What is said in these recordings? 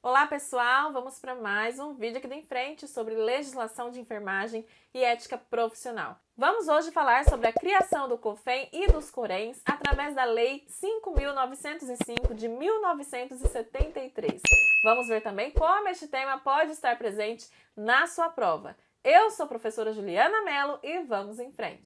Olá pessoal, vamos para mais um vídeo aqui em frente sobre legislação de enfermagem e ética profissional. Vamos hoje falar sobre a criação do COFEN e dos CORENs através da Lei 5.905 de 1973. Vamos ver também como este tema pode estar presente na sua prova. Eu sou a professora Juliana Mello e vamos em frente.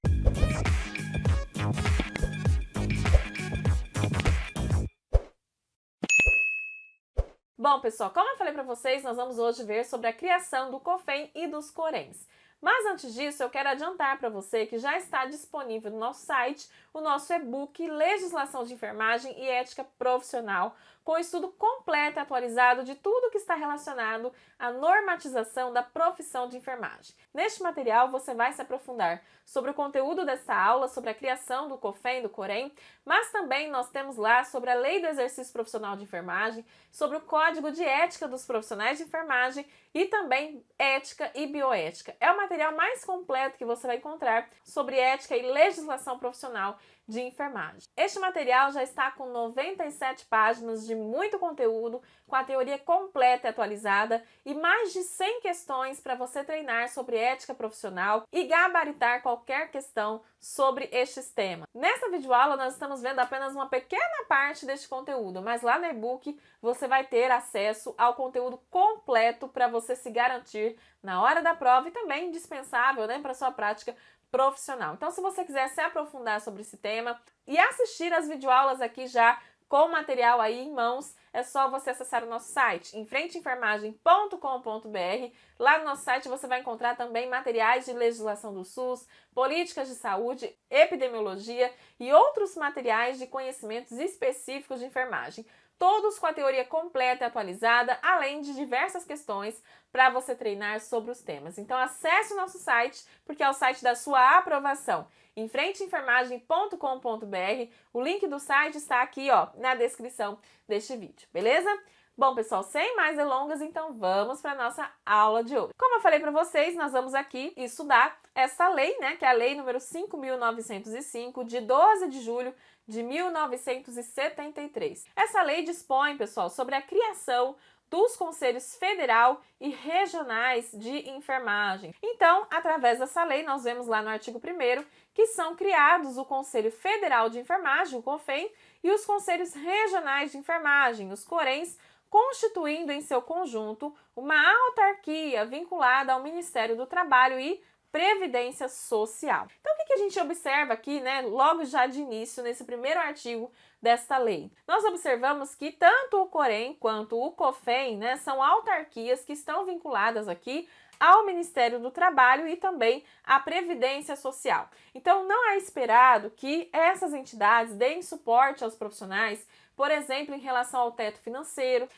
Bom, pessoal, como eu falei para vocês, nós vamos hoje ver sobre a criação do COFEN e dos CORENs. Mas antes disso, eu quero adiantar para você que já está disponível no nosso site o nosso e-book Legislação de Enfermagem e Ética Profissional, com estudo completo e atualizado de tudo que está relacionado à normatização da profissão de enfermagem. Neste material, você vai se aprofundar sobre o conteúdo dessa aula, sobre a criação do COFEN e do COREN, mas também nós temos lá sobre a Lei do Exercício Profissional de Enfermagem, sobre o Código de Ética dos Profissionais de Enfermagem e também ética e bioética. É o material mais completo que você vai encontrar sobre ética e legislação profissional de enfermagem. Este material já está com 97 páginas de muito conteúdo, com a teoria completa e atualizada e mais de 100 questões para você treinar sobre ética profissional e gabaritar qualquer questão sobre estes temas. Nessa videoaula nós estamos vendo apenas uma pequena parte deste conteúdo, mas lá no e-book você vai ter acesso ao conteúdo completo para você se garantir na hora da prova e também indispensável, para a sua prática profissional. Então, se você quiser se aprofundar sobre esse tema e assistir as videoaulas aqui já com o material aí em mãos, é só você acessar o nosso site, enfrenteenfermagem.com.br. Lá no nosso site você vai encontrar também materiais de legislação do SUS, políticas de saúde, epidemiologia e outros materiais de conhecimentos específicos de enfermagem. Todos com a teoria completa e atualizada, além de diversas questões para você treinar sobre os temas. Então acesse o nosso site, porque é o site da sua aprovação, enfrenteenfermagem.com.br. O link do site está aqui, na descrição deste vídeo, beleza? Bom, pessoal, sem mais delongas, então vamos para a nossa aula de hoje. Como eu falei para vocês, nós vamos aqui estudar essa lei, que é a lei número 5.905, de 12 de julho de 1973. Essa lei dispõe, pessoal, sobre a criação dos Conselhos Federal e Regionais de Enfermagem. Então, através dessa lei, nós vemos lá no artigo 1º que são criados o Conselho Federal de Enfermagem, o COFEN, e os Conselhos Regionais de Enfermagem, os CORENs, constituindo em seu conjunto uma autarquia vinculada ao Ministério do Trabalho e Previdência Social. Então, o que a gente observa aqui, logo já de início, nesse primeiro artigo desta lei? Nós observamos que tanto o COREN quanto o COFEN, são autarquias que estão vinculadas aqui ao Ministério do Trabalho e também à Previdência Social. Então, não é esperado que essas entidades deem suporte aos profissionais, por exemplo, em relação ao teto financeiro,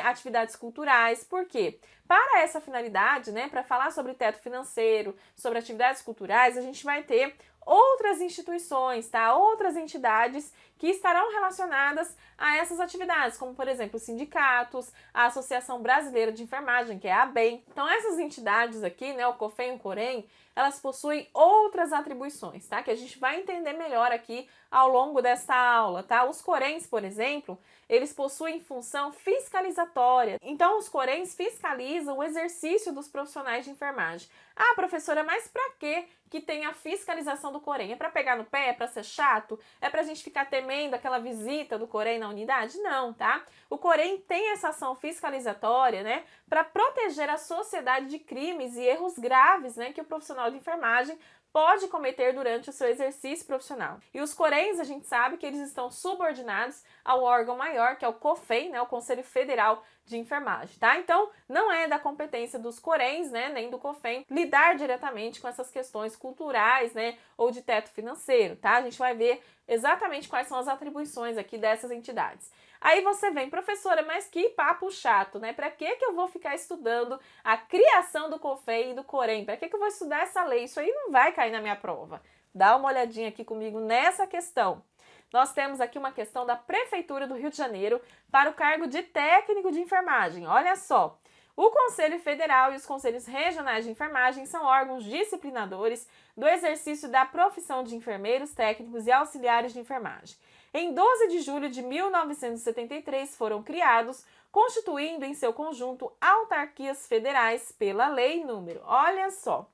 atividades culturais. Por quê? Para essa finalidade, para falar sobre teto financeiro, sobre atividades culturais, a gente vai ter outras instituições, outras entidades que estarão relacionadas a essas atividades, como, por exemplo, sindicatos, a Associação Brasileira de Enfermagem, que é a ABEM. Então, essas entidades aqui, o COFEN e o COREN, elas possuem outras atribuições, que a gente vai entender melhor aqui ao longo desta aula, Os CORENs, por exemplo, eles possuem função fiscalizatória. Então, os CORENs fiscalizam o exercício dos profissionais de enfermagem. Ah, professora, mas para que tem a fiscalização do COREN? É para pegar no pé? É para ser chato? É para a gente ficar temendo aquela visita do COREN na unidade? Não, O COREN tem essa ação fiscalizatória, para proteger a sociedade de crimes e erros graves, que o profissional de enfermagem pode cometer durante o seu exercício profissional. E os CORENs, a gente sabe que eles estão subordinados ao órgão maior, que é o COFEN, o Conselho Federal de Enfermagem, Então, não é da competência dos CORENs, nem do COFEN, lidar diretamente com essas questões culturais, ou de teto financeiro, A gente vai ver exatamente quais são as atribuições aqui dessas entidades. Aí você vem, professora, mas que papo chato, Para que eu vou ficar estudando a criação do COFEN e do COREN? Para que eu vou estudar essa lei? Isso aí não vai cair na minha prova. Dá uma olhadinha aqui comigo nessa questão. Nós temos aqui uma questão da Prefeitura do Rio de Janeiro para o cargo de técnico de enfermagem. Olha só, o Conselho Federal e os Conselhos Regionais de Enfermagem são órgãos disciplinadores do exercício da profissão de enfermeiros, técnicos e auxiliares de enfermagem. Em 12 de julho de 1973 foram criados constituindo em seu conjunto autarquias federais pela lei número. Olha só,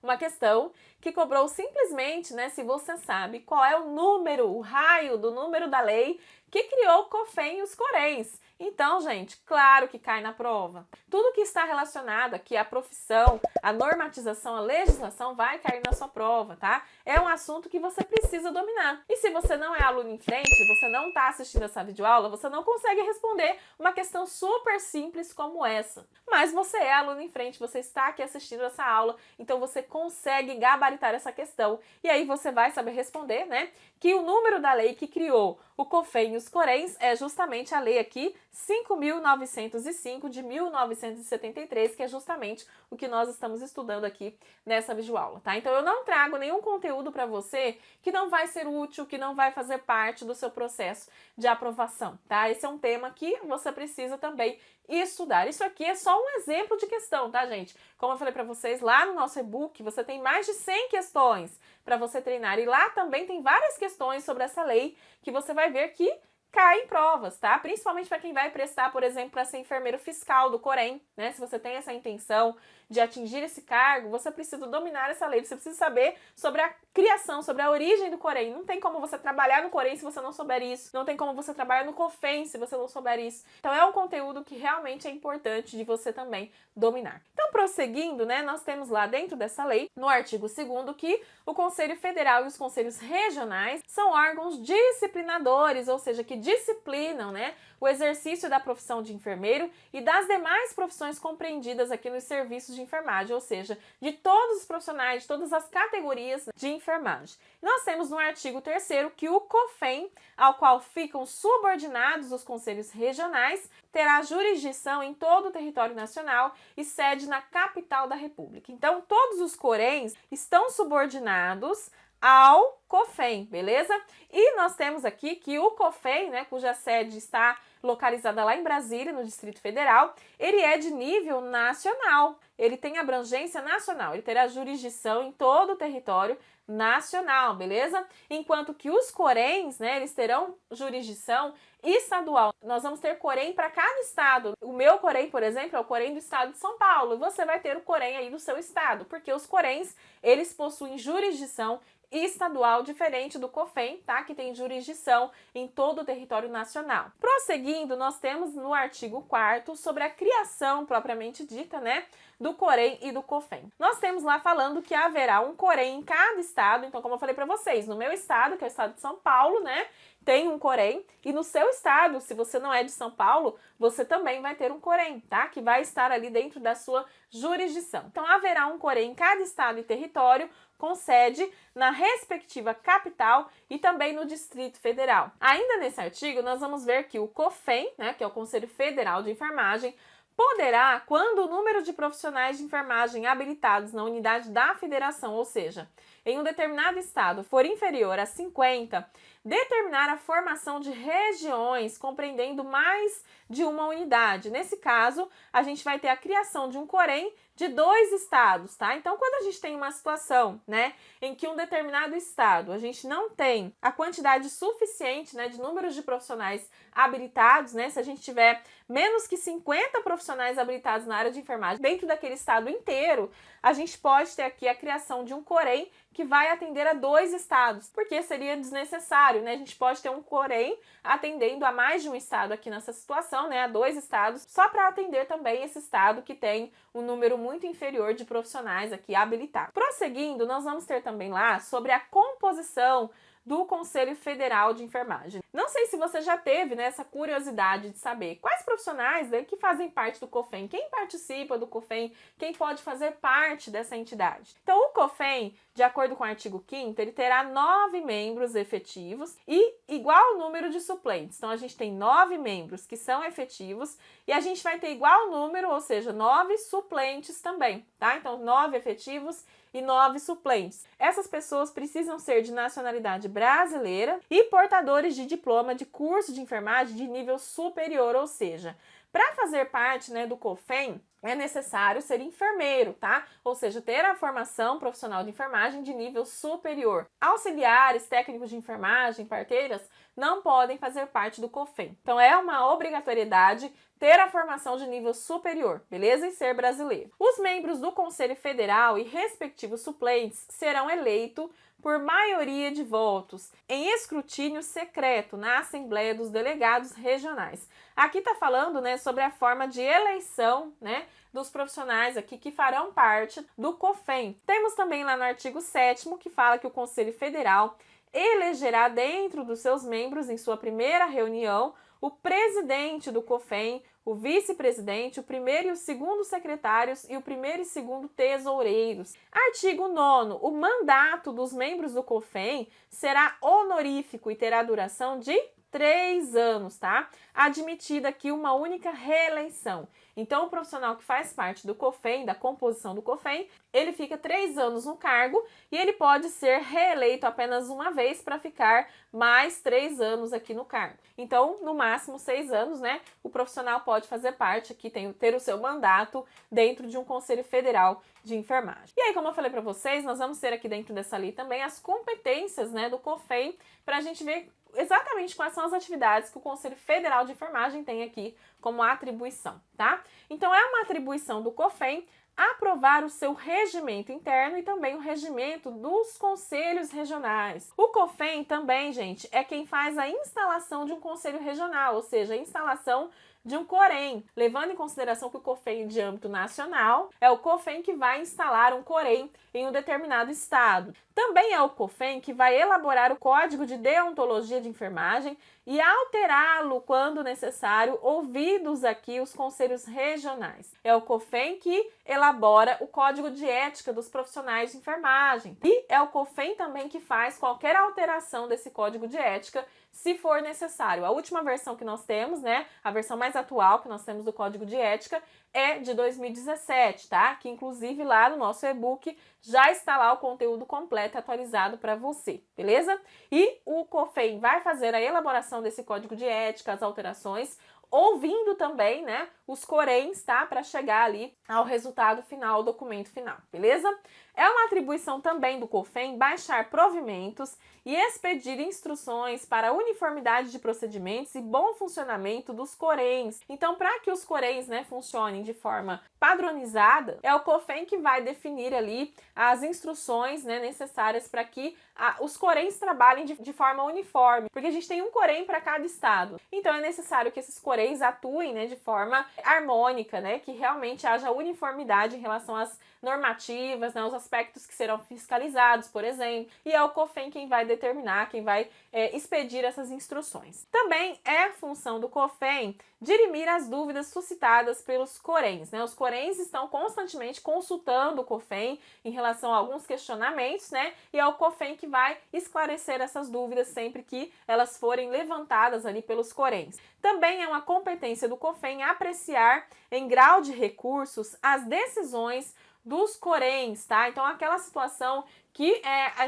uma questão que cobrou simplesmente, né, se você sabe qual é o número, o raio do número da lei que criou o COFEM e os Corems. Então, gente, claro que cai na prova. Tudo que está relacionado aqui à profissão, à normatização, à legislação vai cair na sua prova, tá? É um assunto que você precisa dominar. E se você não é aluno em frente, você não está assistindo essa videoaula, você não consegue responder uma questão super simples como essa. Mas você é aluno em frente, você está aqui assistindo essa aula, então você consegue gabaritar essa questão. E aí você vai saber responder, né? Que o número da lei que criou o COFEM e os Corems é justamente a lei aqui 5.905 de 1973, que é justamente o que nós estamos estudando aqui nessa videoaula, tá? Então eu não trago nenhum conteúdo para você que não vai ser útil, que não vai fazer parte do seu processo de aprovação, tá? Esse é um tema que você precisa também estudar. Isso aqui é só um exemplo de questão, tá, gente? Como eu falei para vocês, lá no nosso e-book você tem mais de 100 questões para você treinar e lá também tem várias questões sobre essa lei que você vai ver que cai em provas, tá? Principalmente para quem vai prestar, por exemplo, para ser enfermeiro fiscal do Corém, né? Se você tem essa intenção de atingir esse cargo, você precisa dominar essa lei, você precisa saber sobre a criação, sobre a origem do Corém. Não tem como você trabalhar no Corém se você não souber isso, não tem como você trabalhar no COFEM se você não souber isso. Então é um conteúdo que realmente é importante de você também dominar. Então, prosseguindo, né, nós temos lá dentro dessa lei, no artigo 2º, que o Conselho Federal e os Conselhos Regionais são órgãos disciplinadores, ou seja, que disciplinam, né, o exercício da profissão de enfermeiro e das demais profissões compreendidas aqui nos serviços de enfermagem, ou seja, de todos os profissionais, de todas as categorias de enfermagem. Nós temos no artigo 3º que o COFEM, ao qual ficam subordinados os conselhos regionais, terá jurisdição em todo o território nacional e sede na capital da República. Então, todos os Corems estão subordinados ao COFEM, beleza? E nós temos aqui que o COFEM, né, cuja sede está localizada lá em Brasília, no Distrito Federal, ele é de nível nacional, ele tem abrangência nacional, ele terá jurisdição em todo o território nacional, beleza? Enquanto que os Corems, né, eles terão jurisdição estadual. Nós vamos ter Corém para cada estado. O meu Corém, por exemplo, é o Corém do estado de São Paulo. Você vai ter o Corém aí do seu estado, porque os Corems, eles possuem jurisdição estadual diferente do COFEM, tá? Que tem jurisdição em todo o território nacional. Prosseguindo, nós temos no artigo 4º sobre a criação propriamente dita, né, do Corém e do COFEM. Nós temos lá falando que haverá um Corém em cada estado. Então, como eu falei para vocês, no meu estado, que é o estado de São Paulo, né, tem um Corém, e no seu estado, se você não é de São Paulo, você também vai ter um Corém, tá? Que vai estar ali dentro da sua jurisdição. Então, haverá um Corém em cada estado e território, com sede na respectiva capital e também no Distrito Federal. Ainda nesse artigo, nós vamos ver que o COFEM, né, que é o Conselho Federal de Enfermagem, poderá, quando o número de profissionais de enfermagem habilitados na unidade da federação, ou seja, em um determinado estado for inferior a 50, determinar a formação de regiões compreendendo mais de uma unidade. Nesse caso, a gente vai ter a criação de um Corém de 2 estados, tá? Então, quando a gente tem uma situação, né, em que um determinado estado a gente não tem a quantidade suficiente, né, de números de profissionais habilitados, né, se a gente tiver menos que 50 profissionais habilitados na área de enfermagem dentro daquele estado inteiro, a gente pode ter aqui a criação de um Corém que vai atender a 2 estados, porque seria desnecessário, né? A gente pode ter um Corém atendendo a mais de um estado aqui nessa situação, né? A 2 estados, só para atender também esse estado que tem um número muito inferior de profissionais aqui habilitados. Prosseguindo, nós vamos ter também lá sobre a composição do Conselho Federal de Enfermagem. Não sei se você já teve, né, essa curiosidade de saber quais profissionais, né, que fazem parte do COFEM, quem participa do COFEM, quem pode fazer parte dessa entidade. Então, o COFEM, de acordo com o artigo 5º, ele terá 9 membros efetivos e igual número de suplentes. Então, a gente tem 9 membros que são efetivos e a gente vai ter igual número, ou seja, 9 suplentes também, tá? Então, 9 efetivos e 9 suplentes. Essas pessoas precisam ser de nacionalidade brasileira e portadores de diploma de curso de enfermagem de nível superior, ou seja, para fazer parte, né, do COFEM, é necessário ser enfermeiro, tá? Ou seja, ter a formação profissional de enfermagem de nível superior. Auxiliares, técnicos de enfermagem, parteiras, não podem fazer parte do COFEM. Então é uma obrigatoriedade ter a formação de nível superior, beleza? E ser brasileiro. Os membros do Conselho Federal e respectivos suplentes serão eleitos por maioria de votos em escrutínio secreto na Assembleia dos Delegados Regionais. Aqui está falando, né, sobre a forma de eleição, né, dos profissionais aqui que farão parte do COFEM. Temos também lá no artigo 7º que fala que o Conselho Federal elegerá dentro dos seus membros, em sua primeira reunião, o presidente do COFEM, o vice-presidente, o primeiro e o segundo secretários e o primeiro e segundo tesoureiros. Artigo 9º. O mandato dos membros do COFEM será honorífico e terá duração de 3 anos, tá? Admitida aqui uma única reeleição. Então, o profissional que faz parte do COFEM, da composição do COFEM, ele fica 3 anos no cargo e ele pode ser reeleito apenas uma vez para ficar mais 3 anos aqui no cargo. Então, no máximo 6 anos, né? O profissional pode fazer parte aqui, ter o seu mandato dentro de um Conselho Federal de Enfermagem. E aí, como eu falei para vocês, nós vamos ter aqui dentro dessa lei também as competências, né, do COFEM, para a gente ver exatamente quais são as atividades que o Conselho Federal de Enfermagem tem aqui como atribuição, tá? Então, é uma atribuição do COFEM aprovar o seu regimento interno e também o regimento dos conselhos regionais. O COFEM também, gente, é quem faz a instalação de um conselho regional, ou seja, a instalação de um COREM, levando em consideração que o COFEM de âmbito nacional é o COFEM que vai instalar um COREM em um determinado estado. Também é o COFEM que vai elaborar o Código de Deontologia de Enfermagem e alterá-lo quando necessário, ouvidos aqui os conselhos regionais. É o COFEM que elabora o Código de Ética dos profissionais de enfermagem. E é o COFEM também que faz qualquer alteração desse Código de Ética, se for necessário. A última versão que nós temos, né, a versão mais atual que nós temos do Código de Ética é de 2017, tá? Que inclusive lá no nosso e-book já está lá o conteúdo completo atualizado para você, beleza? E o COFEM vai fazer a elaboração desse Código de Ética, as alterações, ouvindo também, né, os COREMs, tá? Para chegar ali ao resultado final, o documento final, beleza? É uma atribuição também do COFEM baixar provimentos e expedir instruções para uniformidade de procedimentos e bom funcionamento dos COREMs. Então, para que os COREMs, né, funcionem de forma padronizada, é o COFEM que vai definir ali as instruções, né, necessárias para que os COREMs trabalhem de forma uniforme, porque a gente tem um COREM para cada estado. Então, é necessário que esses COREMs atuem, né, de forma harmônica, né, que realmente haja uniformidade em relação às normativas, né, os aspectos que serão fiscalizados, por exemplo, e é o COFEM quem vai determinar, quem vai expedir essas instruções. Também é função do COFEM dirimir as dúvidas suscitadas pelos COREMs, né? Os COREMs estão constantemente consultando o COFEM em relação a alguns questionamentos, né? E é o COFEM que vai esclarecer essas dúvidas sempre que elas forem levantadas ali pelos COREMs. Também é uma competência do COFEM apreciar em grau de recursos as decisões dos COREMs, tá? Então, aquela situação que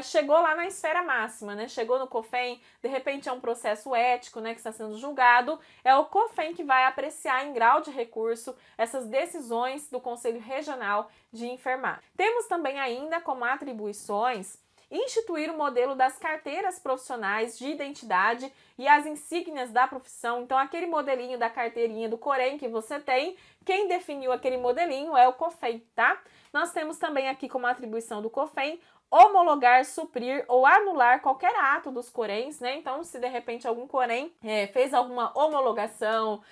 chegou lá na esfera máxima, né? Chegou no COFEM, de repente é um processo ético, né, que está sendo julgado, é o COFEM que vai apreciar em grau de recurso essas decisões do Conselho Regional de Enfermagem. Temos também ainda como atribuições instituir o modelo das carteiras profissionais de identidade e as insígnias da profissão. Então, aquele modelinho da carteirinha do COREM que você tem, quem definiu aquele modelinho é o COFEM, tá? Nós temos também aqui como atribuição do COFEM homologar, suprir ou anular qualquer ato dos COREMs, né? Então, se de repente algum COREM fez alguma homologação,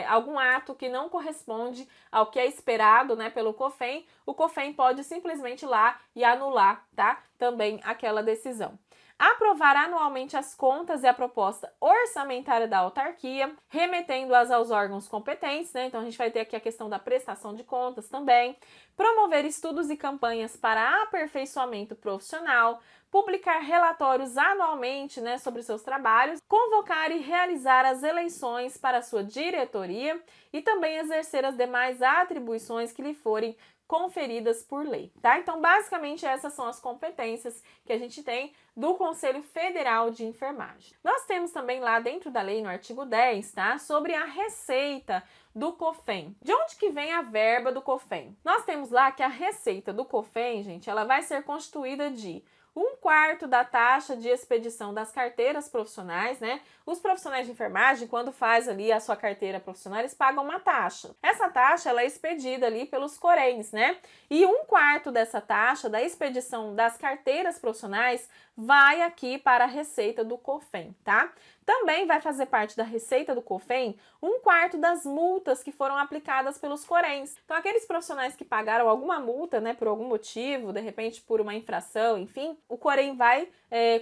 algum ato que não corresponde ao que é esperado, né, pelo COFEM, o COFEM pode simplesmente ir lá e anular, tá? Também aquela decisão. Aprovar anualmente as contas e a proposta orçamentária da autarquia, remetendo-as aos órgãos competentes, né? Então, a gente vai ter aqui a questão da prestação de contas também. Promover estudos e campanhas para aperfeiçoamento profissional, publicar relatórios anualmente, né, sobre seus trabalhos, convocar e realizar as eleições para a sua diretoria e também exercer as demais atribuições que lhe forem conferidas por lei, tá? Então, basicamente, essas são as competências que a gente tem do Conselho Federal de Enfermagem. Nós temos também lá dentro da lei, no artigo 10, tá? Sobre a receita do COFEM. De onde que vem a verba do COFEM? Nós temos lá que a receita do COFEM, gente, ela vai ser constituída de 1/4 da taxa de expedição das carteiras profissionais, né? Os profissionais de enfermagem, quando faz ali a sua carteira profissional, eles pagam uma taxa. Essa taxa, ela é expedida ali pelos Corens, né? E 1/4 dessa taxa da expedição das carteiras profissionais vai aqui para a receita do COFEM, tá? Também vai fazer parte da receita do COFEM 1/4 das multas que foram aplicadas pelos Corens. Então, aqueles profissionais que pagaram alguma multa, né, por algum motivo, de repente por uma infração, enfim, o Corem vai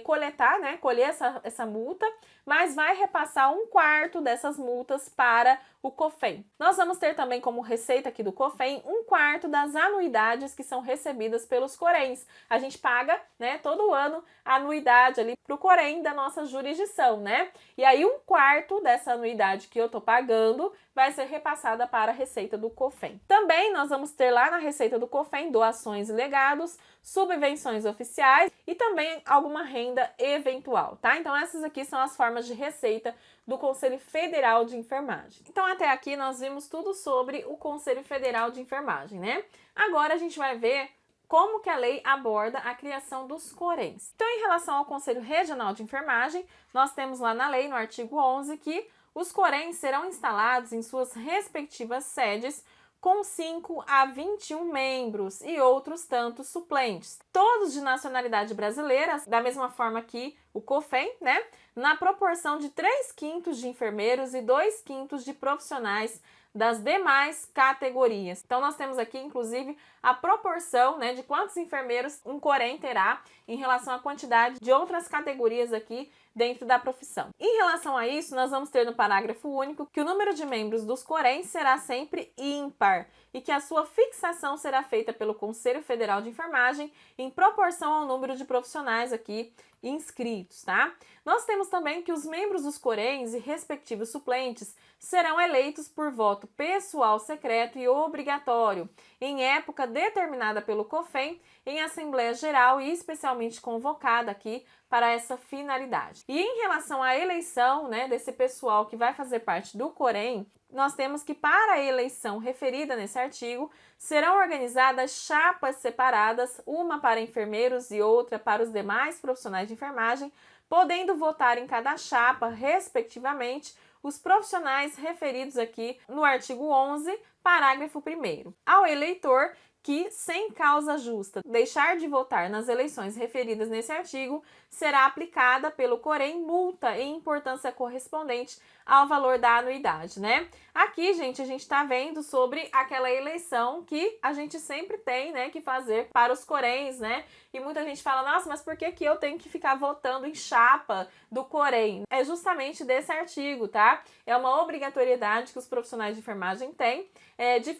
coletar, né, colher essa multa, mas vai repassar 1/4 dessas multas para o COFEM. Nós vamos ter também como receita aqui do COFEM 1/4 das anuidades que são recebidas pelos Corens. A gente paga, né, todo ano a anuidade ali para o Corem da nossa jurisdição, né? E aí 1/4 dessa anuidade que eu tô pagando vai ser repassada para a receita do COFEM. Também nós vamos ter lá na receita do COFEM doações e legados, subvenções oficiais e também alguma renda eventual, tá? Então essas aqui são as formas de receita do Conselho Federal de Enfermagem. Então até aqui nós vimos tudo sobre o Conselho Federal de Enfermagem, né? Agora a gente vai ver como que a lei aborda a criação dos Corens. Então, em relação ao Conselho Regional de Enfermagem, nós temos lá na lei, no artigo 11, que os Corens serão instalados em suas respectivas sedes com 5 a 21 membros e outros tantos suplentes, todos de nacionalidade brasileira, da mesma forma que o COFEM, né? Na proporção de 3/5 de enfermeiros e 2/5 de profissionais das demais categorias. Então, nós temos aqui, inclusive, a proporção, né, de quantos enfermeiros um Corem terá em relação à quantidade de outras categorias aqui dentro da profissão. Em relação a isso, nós vamos ter no parágrafo único que o número de membros dos Corens será sempre ímpar e que a sua fixação será feita pelo Conselho Federal de Enfermagem em proporção ao número de profissionais aqui inscritos, tá? Nós temos também que os membros dos Corens e respectivos suplentes serão eleitos por voto pessoal secreto e obrigatório, em época determinada pelo COFEM, em Assembleia Geral e especialmente convocada aqui para essa finalidade. E em relação à eleição, né, desse pessoal que vai fazer parte do Corem, nós temos que para a eleição referida nesse artigo, serão organizadas chapas separadas, uma para enfermeiros e outra para os demais profissionais de enfermagem, podendo votar em cada chapa, respectivamente, os profissionais referidos aqui no artigo 11, parágrafo 1º. Ao eleitor que, sem causa justa, deixar de votar nas eleições referidas nesse artigo, será aplicada pelo Corem multa em importância correspondente ao valor da anuidade, né? Aqui, gente, a gente tá vendo sobre aquela eleição que a gente sempre tem, né, que fazer para os Corens, né? E muita gente fala, nossa, mas por que que eu tenho que ficar votando em chapa do Corem? É justamente desse artigo, tá? É uma obrigatoriedade que os profissionais de enfermagem têm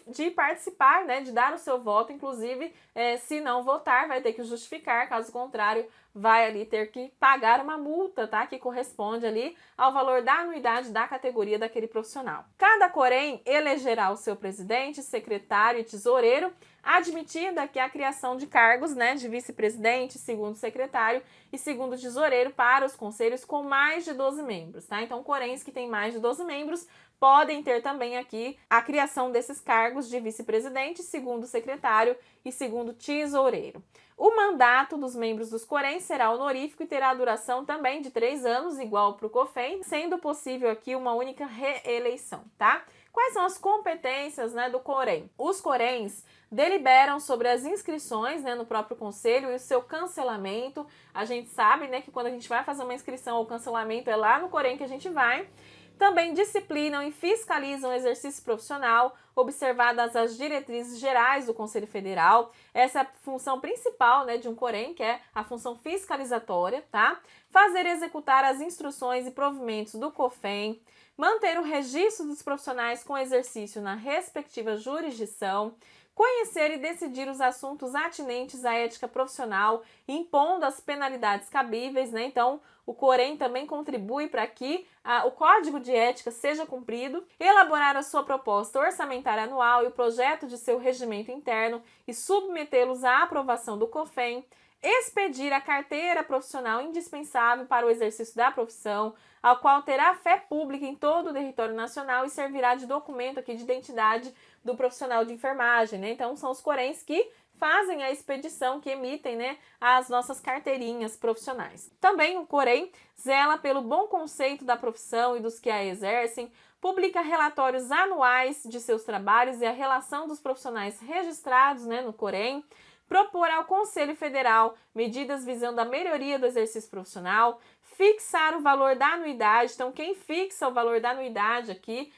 de participar, né, de dar o seu voto, inclusive, se não votar, vai ter que justificar, caso contrário, vai ali ter que pagar uma multa, tá? Que corresponde ali ao valor da anuidade da categoria daquele profissional. Cada Corem elegerá o seu presidente, secretário e tesoureiro, admitida que a criação de cargos, né, de vice-presidente, segundo secretário e segundo tesoureiro para os conselhos com mais de 12 membros, tá? Então, Corems que têm mais de 12 membros podem ter também aqui a criação desses cargos de vice-presidente, segundo secretário e segundo tesoureiro. O mandato dos membros dos Corems será honorífico e terá duração também de 3 anos, igual para o COFEM, sendo possível aqui uma única reeleição, tá? Quais são as competências, né, do Corem? Os Corems deliberam sobre as inscrições, né, no próprio conselho e o seu cancelamento. A gente sabe, né, que quando a gente vai fazer uma inscrição ou cancelamento é lá no Corem que a gente vai. Também disciplinam e fiscalizam o exercício profissional, observadas as diretrizes gerais do Conselho Federal. Essa é a função principal, né, de um Corem, que é a função fiscalizatória, tá? Fazer e executar as instruções e provimentos do COFEM, manter o registro dos profissionais com exercício na respectiva jurisdição, conhecer e decidir os assuntos atinentes à ética profissional, impondo as penalidades cabíveis, né? Então, o Corem também contribui para que o Código de Ética seja cumprido, elaborar a sua proposta orçamentária anual e o projeto de seu regimento interno e submetê-los à aprovação do COFEM, expedir a carteira profissional indispensável para o exercício da profissão, ao qual terá fé pública em todo o território nacional e servirá de documento aqui de identidade do profissional de enfermagem, né? Então, são os Corems que fazem a expedição, que emitem, né, as nossas carteirinhas profissionais. Também o Corem zela pelo bom conceito da profissão e dos que a exercem, publica relatórios anuais de seus trabalhos e a relação dos profissionais registrados, né, no Corem, propor ao Conselho Federal medidas visando a melhoria do exercício profissional, fixar o valor da anuidade. Então, quem fixa o valor da anuidade aqui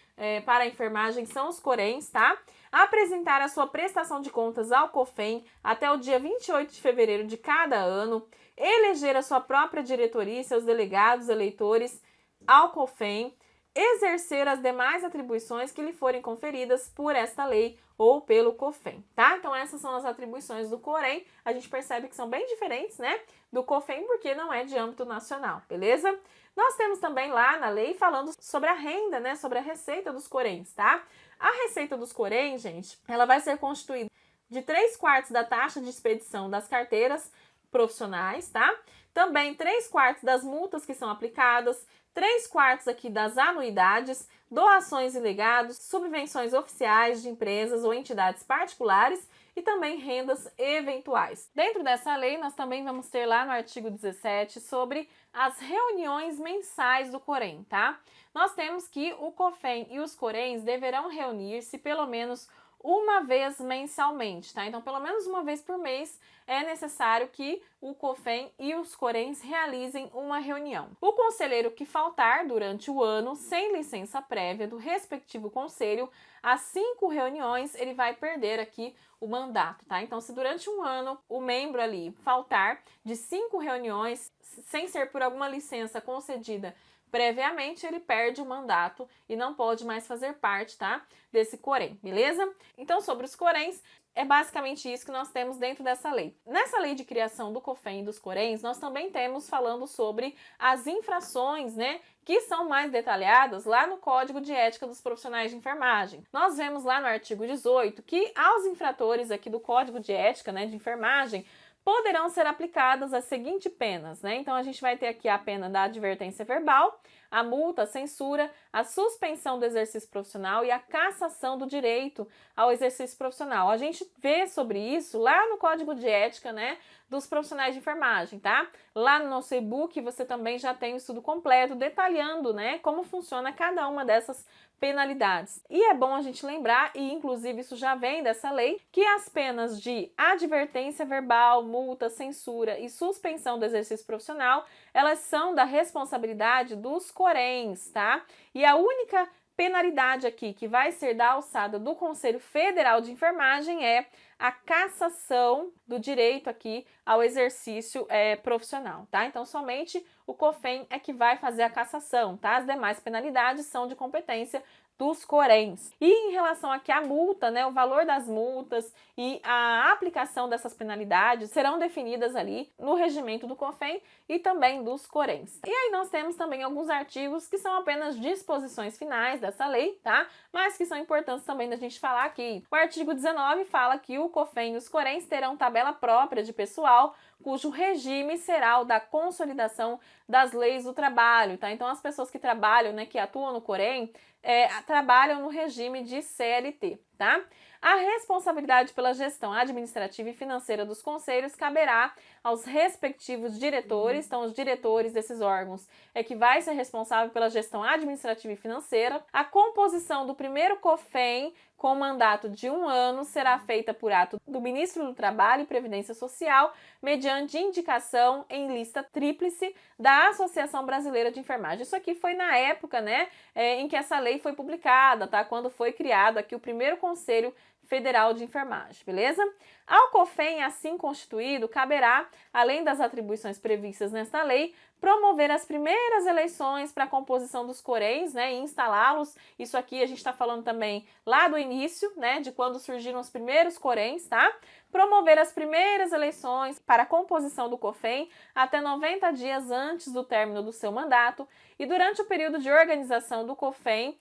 para a enfermagem são os Corems, tá? Apresentar a sua prestação de contas ao COFEM até o dia 28 de fevereiro de cada ano, eleger a sua própria diretoria e seus delegados eleitores ao COFEM, exercer as demais atribuições que lhe forem conferidas por esta lei ou pelo COFEM, tá? Então essas são as atribuições do Corem. A gente percebe que são bem diferentes, né, do COFEM, porque não é de âmbito nacional, beleza? Nós temos também lá na lei falando sobre a renda, né, sobre a receita dos Corems, tá? A receita dos Corems, gente, ela vai ser constituída de 3/4 da taxa de expedição das carteiras profissionais, tá? Também 3/4 das multas que são aplicadas, 3/4 aqui das anuidades, doações e legados, subvenções oficiais de empresas ou entidades particulares e também rendas eventuais. Dentro dessa lei, nós também vamos ter lá no artigo 17 sobre as reuniões mensais do Corem, tá? Nós temos que o COFEM e os Corems deverão reunir-se pelo menos uma vez mensalmente, tá? Então, pelo menos uma vez por mês é necessário que o COFEM e os Corems realizem uma reunião. O conselheiro que faltar durante o ano, sem licença prévia do respectivo conselho, às 5 reuniões, ele vai perder aqui o mandato, tá? Então, se durante um ano o membro ali faltar de 5 reuniões, sem ser por alguma licença concedida previamente, ele perde o mandato e não pode mais fazer parte, tá, desse Corem, beleza? Então, sobre os Corems, é basicamente isso que nós temos dentro dessa lei. Nessa lei de criação do COFEM e dos Corems, nós também temos falando sobre as infrações, né, que são mais detalhadas lá no Código de Ética dos Profissionais de Enfermagem. Nós vemos lá no artigo 18 que aos infratores aqui do Código de Ética, né, de enfermagem, poderão ser aplicadas as seguintes penas, né? Então, a gente vai ter aqui a pena da advertência verbal, a multa, a censura, a suspensão do exercício profissional e a cassação do direito ao exercício profissional. A gente vê sobre isso lá no Código de Ética, né, dos profissionais de enfermagem, tá? Lá no nosso e-book você também já tem o estudo completo detalhando, né, como funciona cada uma dessas penalidades. E é bom a gente lembrar, e inclusive isso já vem dessa lei, que as penas de advertência verbal, multa, censura e suspensão do exercício profissional, elas são da responsabilidade dos Corems, tá? E a única penalidade aqui que vai ser da alçada do Conselho Federal de Enfermagem é a cassação do direito aqui ao exercício profissional, tá? Então, somente o COFEM é que vai fazer a cassação, tá? As demais penalidades são de competência dos Corems. E em relação aqui à multa, né, o valor das multas e a aplicação dessas penalidades serão definidas ali no regimento do COFEM e também dos Corems. E aí nós temos também alguns artigos que são apenas disposições finais dessa lei, tá? Mas que são importantes também da gente falar aqui. O artigo 19 fala que o COFEM e os Corems terão tabela própria de pessoal cujo regime será o da consolidação das leis do trabalho, tá? Então, as pessoas que trabalham, né, que atuam no Corem, trabalham no regime de CLT, tá? A responsabilidade pela gestão administrativa e financeira dos conselhos caberá aos respectivos diretores. Então, os diretores desses órgãos é que vai ser responsável pela gestão administrativa e financeira. A composição do primeiro COFEM com mandato de 1 ano será feita por ato do Ministro do Trabalho e Previdência Social, mediante indicação em lista tríplice da Associação Brasileira de Enfermagem. Isso aqui foi na época, né, em que essa lei foi publicada, tá? Quando foi criado aqui o primeiro Conselho Federal de Enfermagem, beleza? Ao COFEM, assim constituído, caberá, além das atribuições previstas nesta lei, promover as primeiras eleições para a composição dos Corems, né, e instalá-los. Isso aqui a gente está falando também lá do início, né, de quando surgiram os primeiros Corems, tá? Promover as primeiras eleições para a composição do COFEM até 90 dias antes do término do seu mandato e durante o período de organização do COFEM,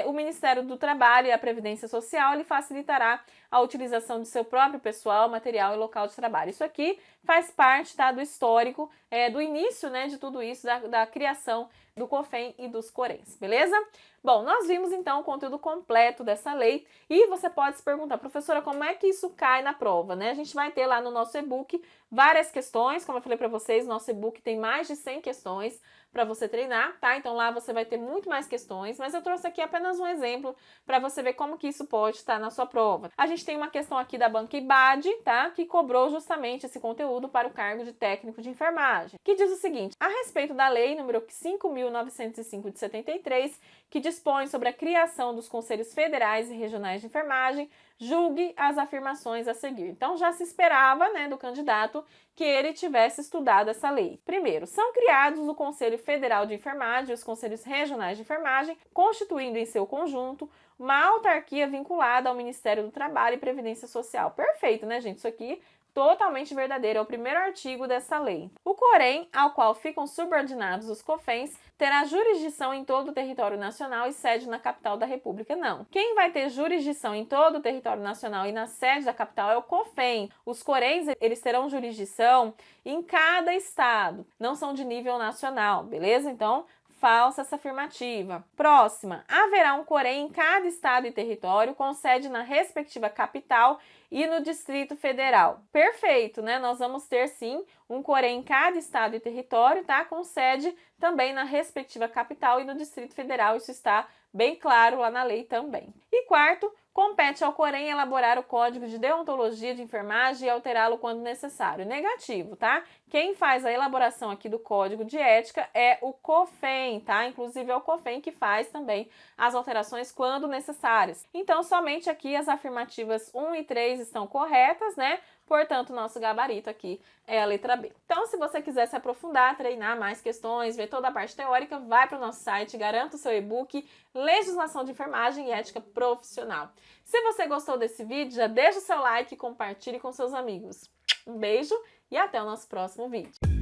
o Ministério do Trabalho e a Previdência Social lhe facilitará a utilização de seu próprio pessoal, material e local de trabalho. Isso aqui faz parte, tá, do histórico, do início, né, de tudo isso, da criação do COFEN e dos Corems, beleza? Bom, nós vimos então o conteúdo completo dessa lei e você pode se perguntar, professora, como é que isso cai na prova, né? A gente vai ter lá no nosso e-book várias questões, como eu falei para vocês, nosso e-book tem mais de 100 questões para você treinar, tá? Então lá você vai ter muito mais questões, mas eu trouxe aqui apenas um exemplo para você ver como que isso pode estar na sua prova. A gente tem uma questão aqui da Banca IBAD, tá? Que cobrou justamente esse conteúdo para o cargo de técnico de enfermagem, que diz o seguinte: a respeito da lei número 5.905 de 73, que dispõe sobre a criação dos conselhos federais e regionais de enfermagem, julgue as afirmações a seguir. Então já se esperava, né, do candidato que ele tivesse estudado essa lei. Primeiro, são criados o Conselho Federal de Enfermagem e os Conselhos Regionais de Enfermagem, constituindo em seu conjunto uma autarquia vinculada ao Ministério do Trabalho e Previdência Social. Perfeito, né, gente? Isso aqui totalmente verdadeiro, é o primeiro artigo dessa lei. O COREM, ao qual ficam subordinados os COFENs, terá jurisdição em todo o território nacional e sede na capital da República. Não. Quem vai ter jurisdição em todo o território nacional e na sede da capital é o COFEN. Os CORENs, eles terão jurisdição em cada estado, não são de nível nacional, beleza? Então, falsa essa afirmativa. Próxima, haverá um COREM em cada estado e território, com sede na respectiva capital e no Distrito Federal. Perfeito, né? Nós vamos ter sim um COREM em cada estado e território, tá? Com sede também na respectiva capital e no Distrito Federal. Isso está bem claro lá na lei também. E quarto, compete ao COREM elaborar o código de deontologia de enfermagem e alterá-lo quando necessário. Negativo, tá? Quem faz a elaboração aqui do código de ética é o COFEN, tá? Inclusive é o COFEN que faz também as alterações quando necessárias. Então, somente aqui as afirmativas 1 e 3 estão corretas, né? Portanto, nosso gabarito aqui é a letra B. Então, se você quiser se aprofundar, treinar mais questões, ver toda a parte teórica, vai para o nosso site, garanta o seu e-book Legislação de Enfermagem e Ética Profissional. Se você gostou desse vídeo, já deixa o seu like e compartilhe com seus amigos. Um beijo e até o nosso próximo vídeo.